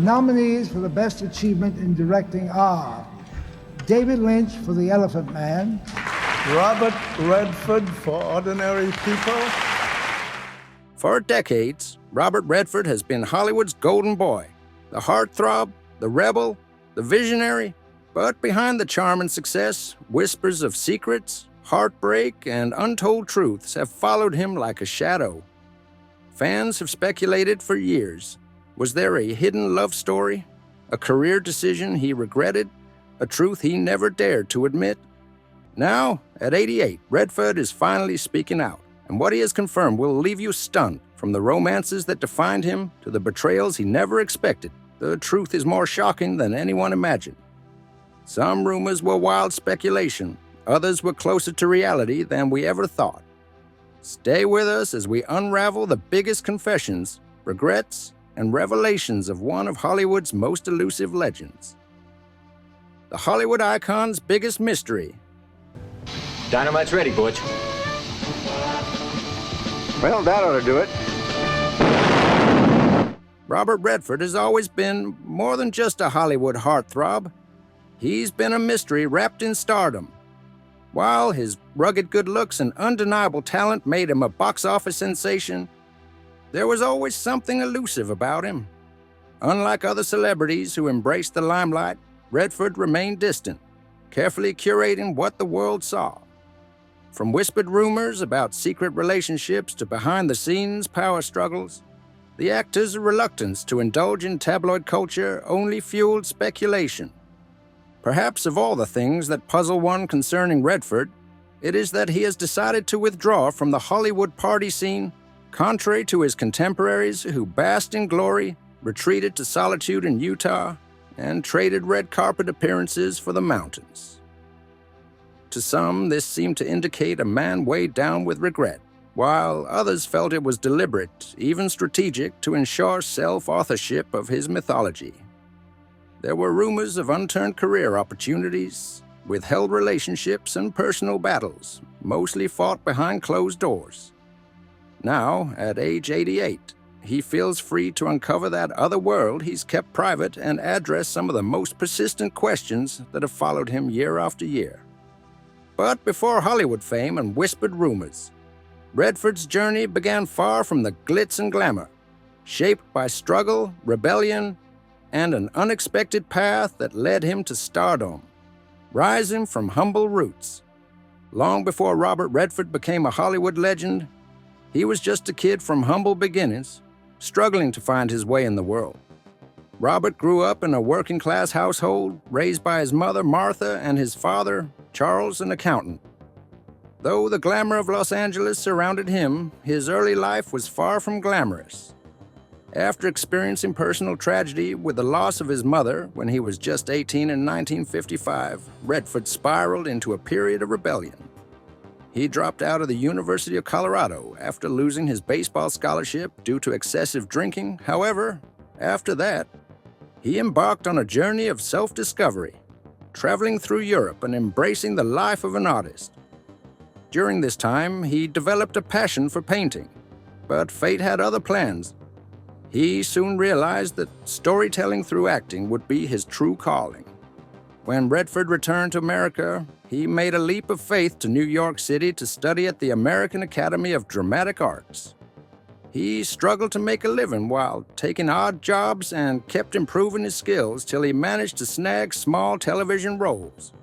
Nominees for the Best Achievement in Directing are David Lynch for The Elephant Man, Robert Redford for Ordinary People. For decades, Robert Redford has been Hollywood's golden boy, the heartthrob, the rebel, the visionary. But behind the charm and success, whispers of secrets, heartbreak, and untold truths have followed him like a shadow. Fans have speculated for years. Was there a hidden love story? A career decision he regretted? A truth he never dared to admit? Now, at 88, Redford is finally speaking out, and what he has confirmed will leave you stunned. From the romances that defined him to the betrayals he never expected, the truth is more shocking than anyone imagined. Some rumors were wild speculation, others were closer to reality than we ever thought. Stay with us as we unravel the biggest confessions, regrets, and revelations of one of Hollywood's most elusive legends. The Hollywood icon's biggest mystery. Dynamite's ready, Butch. Well, that ought to do it. Robert Redford has always been more than just a Hollywood heartthrob. He's been a mystery wrapped in stardom. While his rugged good looks and undeniable talent made him a box office sensation, there was always something elusive about him. Unlike other celebrities who embraced the limelight, Redford remained distant, carefully curating what the world saw. From whispered rumors about secret relationships to behind-the-scenes power struggles, the actor's reluctance to indulge in tabloid culture only fueled speculation. Perhaps of all the things that puzzle one concerning Redford, it is that he has decided to withdraw from the Hollywood party scene, contrary to his contemporaries who basked in glory, retreated to solitude in Utah, and traded red carpet appearances for the mountains. To some, this seemed to indicate a man weighed down with regret, while others felt it was deliberate, even strategic, to ensure self-authorship of his mythology. There were rumors of unturned career opportunities, withheld relationships, and personal battles, mostly fought behind closed doors. Now, at age 88, he feels free to uncover that other world he's kept private and address some of the most persistent questions that have followed him year after year. But before Hollywood fame and whispered rumors, Redford's journey began far from the glitz and glamour, shaped by struggle, rebellion, and an unexpected path that led him to stardom, rising from humble roots. Long before Robert Redford became a Hollywood legend, he was just a kid from humble beginnings, struggling to find his way in the world. Robert grew up in a working-class household, raised by his mother, Martha, and his father, Charles, an accountant. Though the glamour of Los Angeles surrounded him, his early life was far from glamorous. After experiencing personal tragedy with the loss of his mother when he was just 18 in 1955, Redford spiraled into a period of rebellion. He dropped out of the University of Colorado after losing his baseball scholarship due to excessive drinking. However, after that, he embarked on a journey of self-discovery, traveling through Europe and embracing the life of an artist. During this time, he developed a passion for painting, but fate had other plans. He soon realized that storytelling through acting would be his true calling. When Redford returned to America, he made a leap of faith to New York City to study at the American Academy of Dramatic Arts. He struggled to make a living while taking odd jobs and kept improving his skills till he managed to snag small television roles.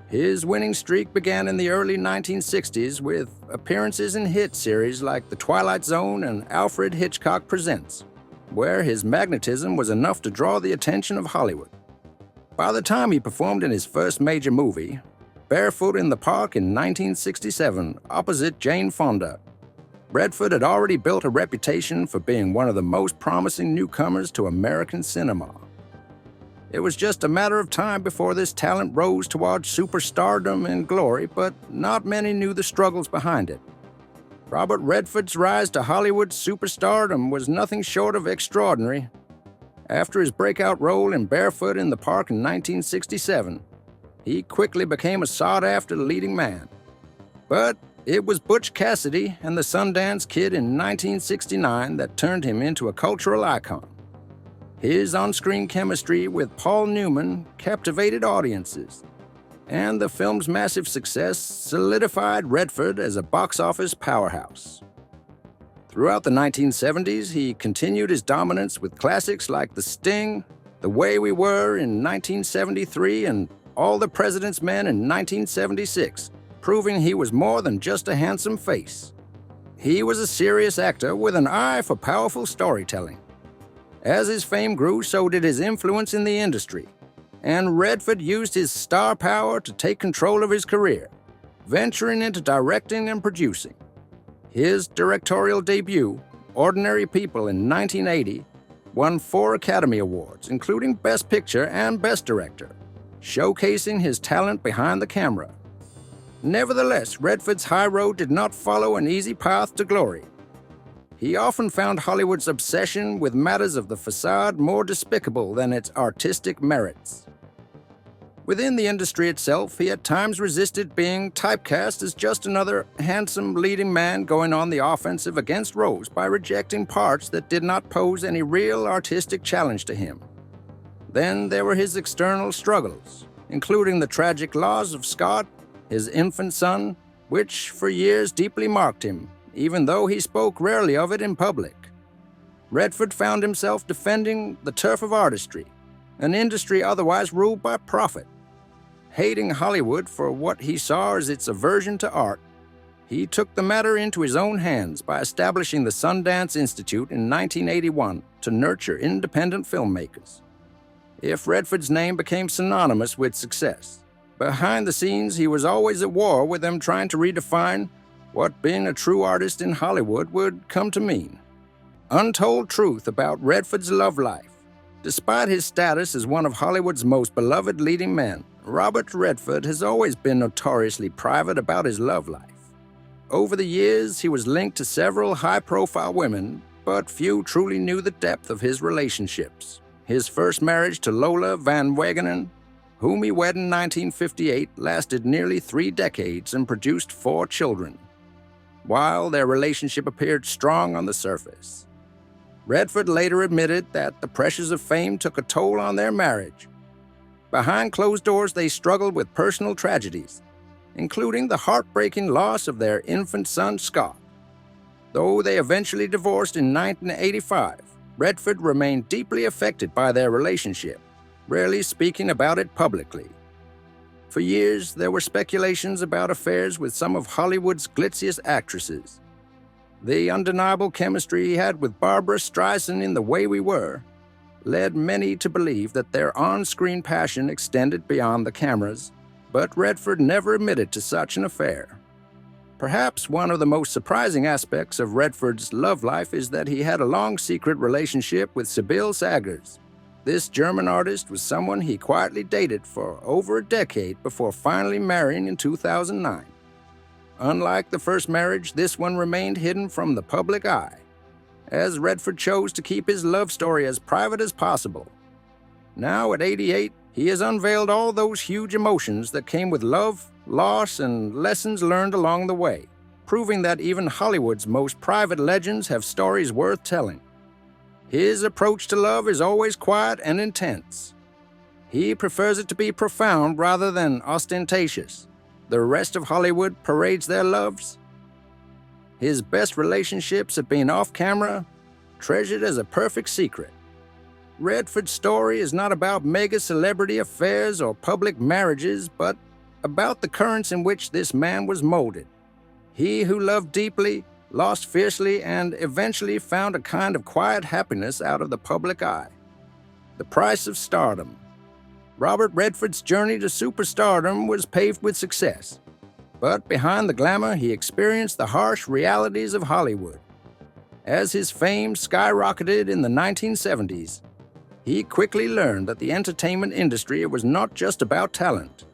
His winning streak began in the early 1960s with appearances in hit series like The Twilight Zone and Alfred Hitchcock Presents, where his magnetism was enough to draw the attention of Hollywood. By the time he performed in his first major movie, Barefoot in the Park in 1967, opposite Jane Fonda, Redford had already built a reputation for being one of the most promising newcomers to American cinema. It was just a matter of time before this talent rose towards superstardom and glory, but not many knew the struggles behind it. Robert Redford's rise to Hollywood superstardom was nothing short of extraordinary. After his breakout role in Barefoot in the Park in 1967, he quickly became a sought-after leading man. But it was Butch Cassidy and the Sundance Kid in 1969 that turned him into a cultural icon. His on-screen chemistry with Paul Newman captivated audiences, and the film's massive success solidified Redford as a box office powerhouse. Throughout the 1970s, he continued his dominance with classics like The Sting, The Way We Were in 1973, and All the President's Men in 1976, proving he was more than just a handsome face. He was a serious actor with an eye for powerful storytelling. As his fame grew, so did his influence in the industry, and Redford used his star power to take control of his career, venturing into directing and producing. His directorial debut, Ordinary People in 1980, won 4 Academy Awards, including Best Picture and Best Director, showcasing his talent behind the camera. Nevertheless, Redford's high road did not follow an easy path to glory. He often found Hollywood's obsession with matters of the facade more despicable than its artistic merits. Within the industry itself, he at times resisted being typecast as just another handsome leading man going on the offensive against roles by rejecting parts that did not pose any real artistic challenge to him. Then there were his external struggles, including the tragic loss of Scott, his infant son, which for years deeply marked him, even though he spoke rarely of it in public. Redford found himself defending the turf of artistry, an industry otherwise ruled by profit. Hating Hollywood for what he saw as its aversion to art, he took the matter into his own hands by establishing the Sundance Institute in 1981 to nurture independent filmmakers. If Redford's name became synonymous with success, behind the scenes he was always at war with them, trying to redefine what being a true artist in Hollywood would come to mean. Untold truth about Redford's love life. Despite his status as one of Hollywood's most beloved leading men, Robert Redford has always been notoriously private about his love life. Over the years, he was linked to several high-profile women, but few truly knew the depth of his relationships. His first marriage to Lola Van Wagenen, whom he wed in 1958, lasted nearly 3 decades and produced 4 children. While their relationship appeared strong on the surface, Redford later admitted that the pressures of fame took a toll on their marriage. Behind closed doors, they struggled with personal tragedies, including the heartbreaking loss of their infant son, Scott. Though they eventually divorced in 1985, Redford remained deeply affected by their relationship, rarely speaking about it publicly. For years, there were speculations about affairs with some of Hollywood's glitziest actresses. The undeniable chemistry he had with Barbra Streisand in The Way We Were led many to believe that their on-screen passion extended beyond the cameras, but Redford never admitted to such an affair. Perhaps one of the most surprising aspects of Redford's love life is that he had a long secret relationship with Sibylle Sagers. This German artist was someone he quietly dated for over a decade before finally marrying in 2009. Unlike the first marriage, this one remained hidden from the public eye, as Redford chose to keep his love story as private as possible. Now, at 88, he has unveiled all those huge emotions that came with love, loss, and lessons learned along the way, proving that even Hollywood's most private legends have stories worth telling. His approach to love is always quiet and intense. He prefers it to be profound rather than ostentatious. The rest of Hollywood parades their loves. His best relationships have been off-camera, treasured as a perfect secret. Redford's story is not about mega-celebrity affairs or public marriages, but about the currents in which this man was molded. He who loved deeply, lost fiercely, and eventually found a kind of quiet happiness out of the public eye. The price of stardom. Robert Redford's journey to superstardom was paved with success, but behind the glamour, he experienced the harsh realities of Hollywood. As his fame skyrocketed in the 1970s, he quickly learned that the entertainment industry was not just about talent.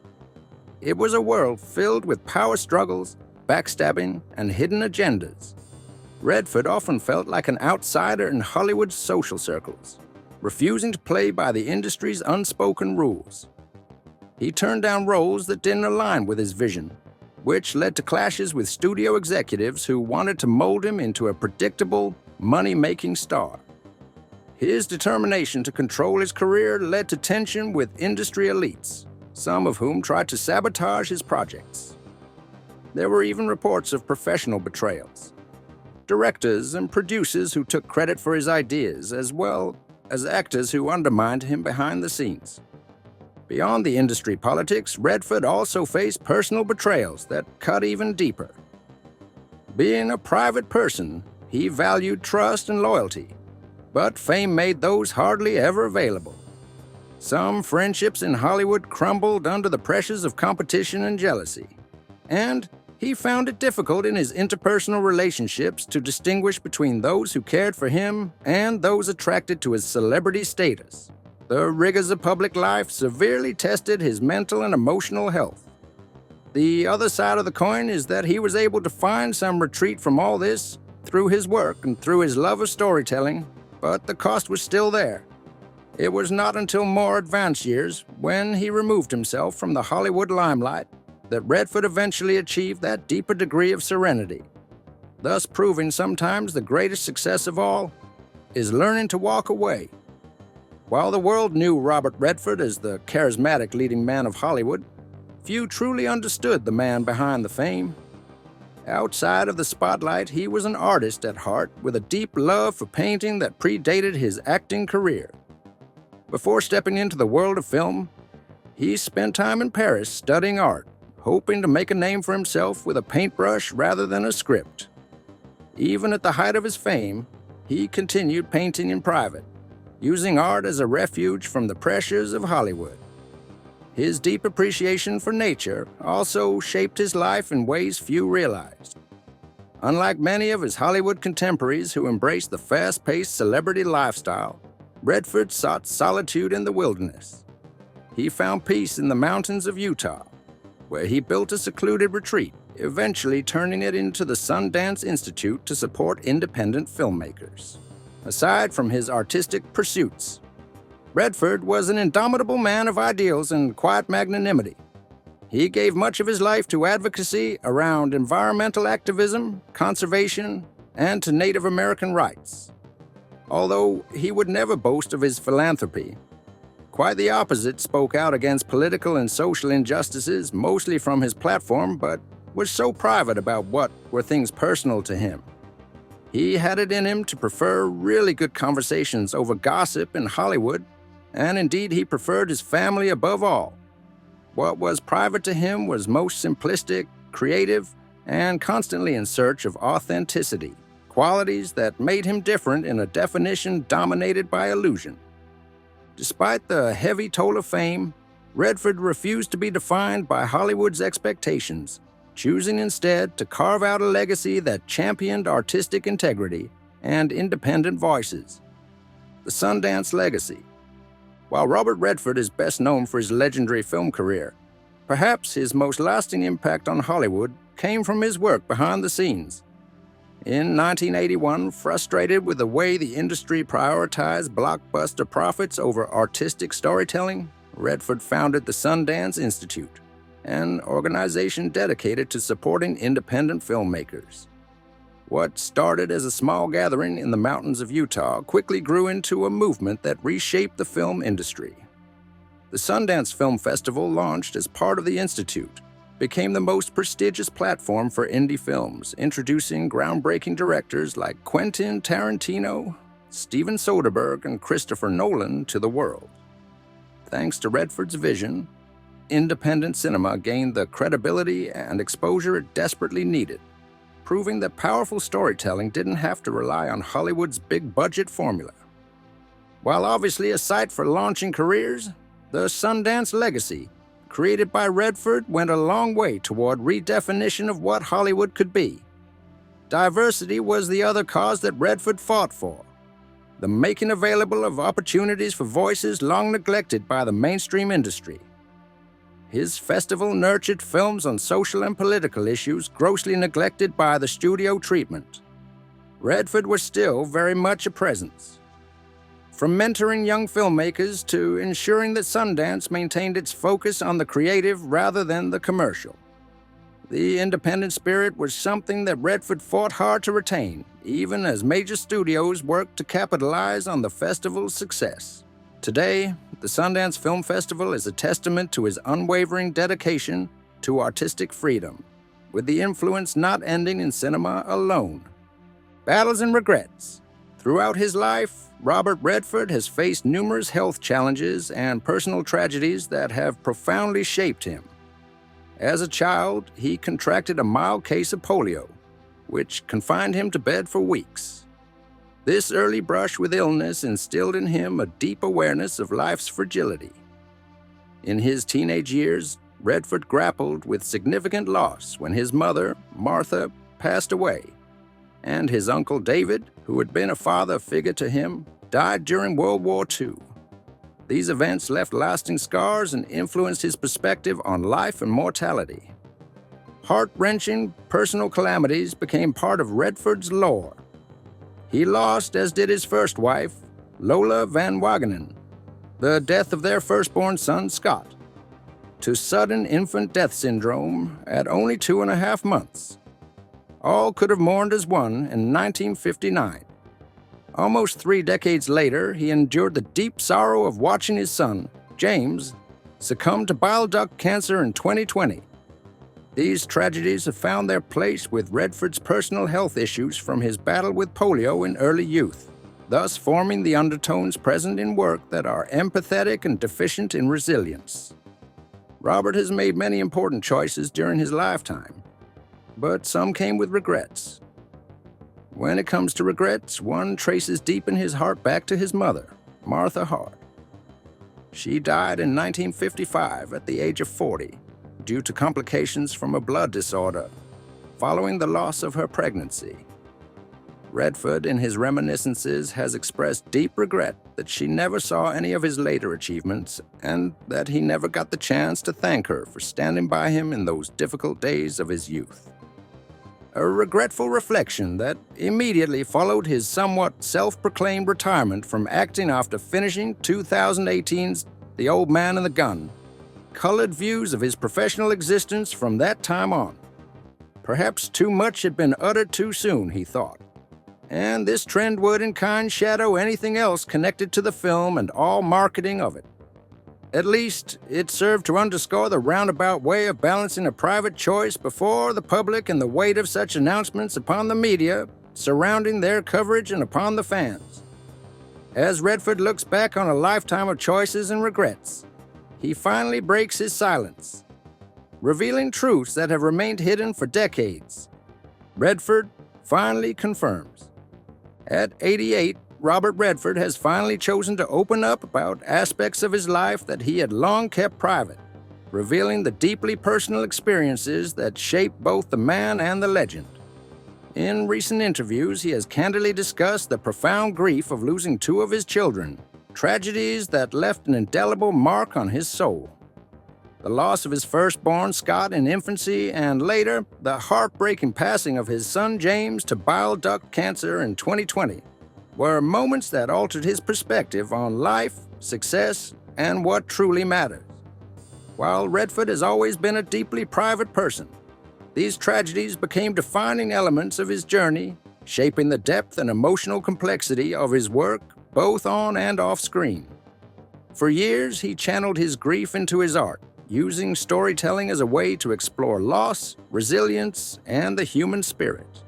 It was a world filled with power struggles, backstabbing, and hidden agendas. Redford often felt like an outsider in Hollywood's social circles, refusing to play by the industry's unspoken rules. He turned down roles that didn't align with his vision, which led to clashes with studio executives who wanted to mold him into a predictable, money-making star. His determination to control his career led to tension with industry elites, some of whom tried to sabotage his projects. There were even reports of professional betrayals. Directors and producers who took credit for his ideas, as well as actors who undermined him behind the scenes. Beyond the industry politics, Redford also faced personal betrayals that cut even deeper. Being a private person, he valued trust and loyalty, but fame made those hardly ever available. Some friendships in Hollywood crumbled under the pressures of competition and jealousy, and he found it difficult in his interpersonal relationships to distinguish between those who cared for him and those attracted to his celebrity status. The rigors of public life severely tested his mental and emotional health. The other side of the coin is that he was able to find some retreat from all this through his work and through his love of storytelling, but the cost was still there. It was not until more advanced years, when he removed himself from the Hollywood limelight, that Redford eventually achieved that deeper degree of serenity, thus proving sometimes the greatest success of all is learning to walk away. While the world knew Robert Redford as the charismatic leading man of Hollywood, few truly understood the man behind the fame. Outside of the spotlight, he was an artist at heart with a deep love for painting that predated his acting career. Before stepping into the world of film, he spent time in Paris studying art, hoping to make a name for himself with a paintbrush rather than a script. Even at the height of his fame, he continued painting in private, using art as a refuge from the pressures of Hollywood. His deep appreciation for nature also shaped his life in ways few realized. Unlike many of his Hollywood contemporaries who embraced the fast-paced celebrity lifestyle, Redford sought solitude in the wilderness. He found peace in the mountains of Utah, where he built a secluded retreat, eventually turning it into the Sundance Institute to support independent filmmakers. Aside from his artistic pursuits, Redford was an indomitable man of ideals and quiet magnanimity. He gave much of his life to advocacy around environmental activism, conservation, and to Native American rights. Although he would never boast of his philanthropy, quite the opposite spoke out against political and social injustices, mostly from his platform, but was so private about what were things personal to him. He had it in him to prefer really good conversations over gossip in Hollywood, and indeed he preferred his family above all. What was private to him was most simplistic, creative, and constantly in search of authenticity, qualities that made him different in a definition dominated by illusion. Despite the heavy toll of fame, Redford refused to be defined by Hollywood's expectations, choosing instead to carve out a legacy that championed artistic integrity and independent voices. The Sundance Legacy. While Robert Redford is best known for his legendary film career, perhaps his most lasting impact on Hollywood came from his work behind the scenes. In 1981, frustrated with the way the industry prioritized blockbuster profits over artistic storytelling, Redford founded the Sundance Institute, an organization dedicated to supporting independent filmmakers. What started as a small gathering in the mountains of Utah quickly grew into a movement that reshaped the film industry. The Sundance Film Festival, launched as part of the Institute, became the most prestigious platform for indie films, introducing groundbreaking directors like Quentin Tarantino, Steven Soderbergh, and Christopher Nolan to the world. Thanks to Redford's vision, independent cinema gained the credibility and exposure it desperately needed, proving that powerful storytelling didn't have to rely on Hollywood's big-budget formula. While obviously a site for launching careers, the Sundance Legacy, created by Redford, went a long way toward redefinition of what Hollywood could be. Diversity was the other cause that Redford fought for, the making available of opportunities for voices long neglected by the mainstream industry. His festival nurtured films on social and political issues grossly neglected by the studio treatment. Redford was still very much a presence. From mentoring young filmmakers to ensuring that Sundance maintained its focus on the creative rather than the commercial. The independent spirit was something that Redford fought hard to retain, even as major studios worked to capitalize on the festival's success. Today, the Sundance Film Festival is a testament to his unwavering dedication to artistic freedom, with the influence not ending in cinema alone. Battles and regrets. Throughout his life, Robert Redford has faced numerous health challenges and personal tragedies that have profoundly shaped him. As a child, he contracted a mild case of polio, which confined him to bed for weeks. This early brush with illness instilled in him a deep awareness of life's fragility. In his teenage years, Redford grappled with significant loss when his mother, Martha, passed away, and his uncle David, who had been a father figure to him, died during World War II. These events left lasting scars and influenced his perspective on life and mortality. Heart-wrenching personal calamities became part of Redford's lore. He lost, as did his first wife, Lola Van Wagenen, the death of their firstborn son, Scott, to sudden infant death syndrome at only 2.5 months. All could have mourned as one in 1959. Almost 3 decades later, he endured the deep sorrow of watching his son, James, succumb to bile duct cancer in 2020. These tragedies have found their place with Redford's personal health issues from his battle with polio in early youth, thus forming the undertones present in work that are empathetic and deficient in resilience. Robert has made many important choices during his lifetime, but some came with regrets. When it comes to regrets, one traces deep in his heart back to his mother, Martha Hart. She died in 1955 at the age of 40 due to complications from a blood disorder following the loss of her pregnancy. Redford, in his reminiscences, has expressed deep regret that she never saw any of his later achievements and that he never got the chance to thank her for standing by him in those difficult days of his youth. A regretful reflection that immediately followed his somewhat self-proclaimed retirement from acting after finishing 2018's The Old Man and the Gun, colored views of his professional existence from that time on. Perhaps too much had been uttered too soon, he thought, and this trend would in kind shadow anything else connected to the film and all marketing of it. At least, it served to underscore the roundabout way of balancing a private choice before the public and the weight of such announcements upon the media surrounding their coverage and upon the fans. As Redford looks back on a lifetime of choices and regrets, he finally breaks his silence, revealing truths that have remained hidden for decades. Redford finally confirms. At 88, Robert Redford has finally chosen to open up about aspects of his life that he had long kept private, revealing the deeply personal experiences that shape both the man and the legend. In recent interviews, he has candidly discussed the profound grief of losing 2 of his children, tragedies that left an indelible mark on his soul. The loss of his firstborn, Scott, in infancy, and later, the heartbreaking passing of his son James to bile duct cancer in 2020. Were moments that altered his perspective on life, success, and what truly matters. While Redford has always been a deeply private person, these tragedies became defining elements of his journey, shaping the depth and emotional complexity of his work, both on and off screen. For years, he channeled his grief into his art, using storytelling as a way to explore loss, resilience, and the human spirit.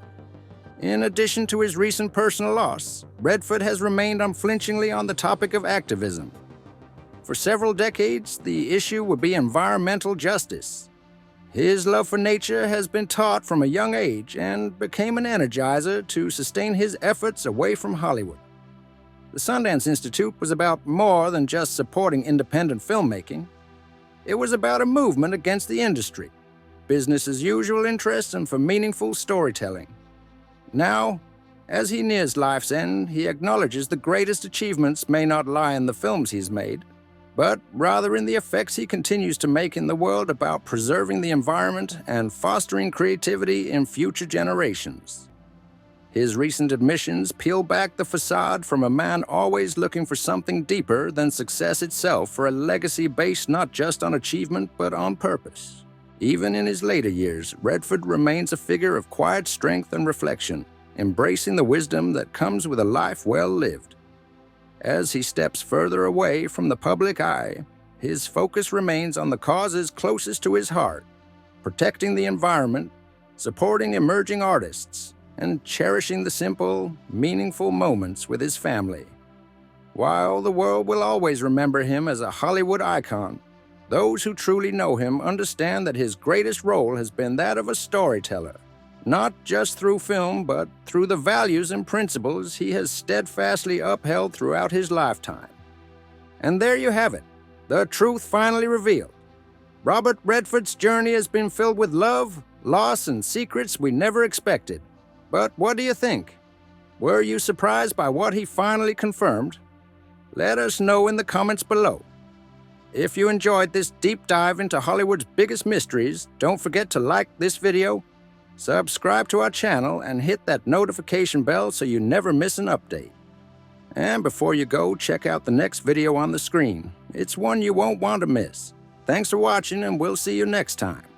In addition to his recent personal loss, Redford has remained unflinchingly on the topic of activism. For several decades, the issue would be environmental justice. His love for nature has been taught from a young age and became an energizer to sustain his efforts away from Hollywood. The Sundance Institute was about more than just supporting independent filmmaking. It was about a movement against the industry, business as usual interests, and for meaningful storytelling. Now, as he nears life's end, he acknowledges the greatest achievements may not lie in the films he's made, but rather in the effects he continues to make in the world about preserving the environment and fostering creativity in future generations. His recent admissions peel back the facade from a man always looking for something deeper than success itself, for a legacy based not just on achievement but on purpose. Even in his later years, Redford remains a figure of quiet strength and reflection, embracing the wisdom that comes with a life well lived. As he steps further away from the public eye, his focus remains on the causes closest to his heart, protecting the environment, supporting emerging artists, and cherishing the simple, meaningful moments with his family. While the world will always remember him as a Hollywood icon, those who truly know him understand that his greatest role has been that of a storyteller, not just through film, but through the values and principles he has steadfastly upheld throughout his lifetime. And there you have it, the truth finally revealed. Robert Redford's journey has been filled with love, loss, and secrets we never expected. But what do you think? Were you surprised by what he finally confirmed? Let us know in the comments below. If you enjoyed this deep dive into Hollywood's biggest mysteries, don't forget to like this video, subscribe to our channel, and hit that notification bell so you never miss an update. And before you go, check out the next video on the screen. It's one you won't want to miss. Thanks for watching, and we'll see you next time.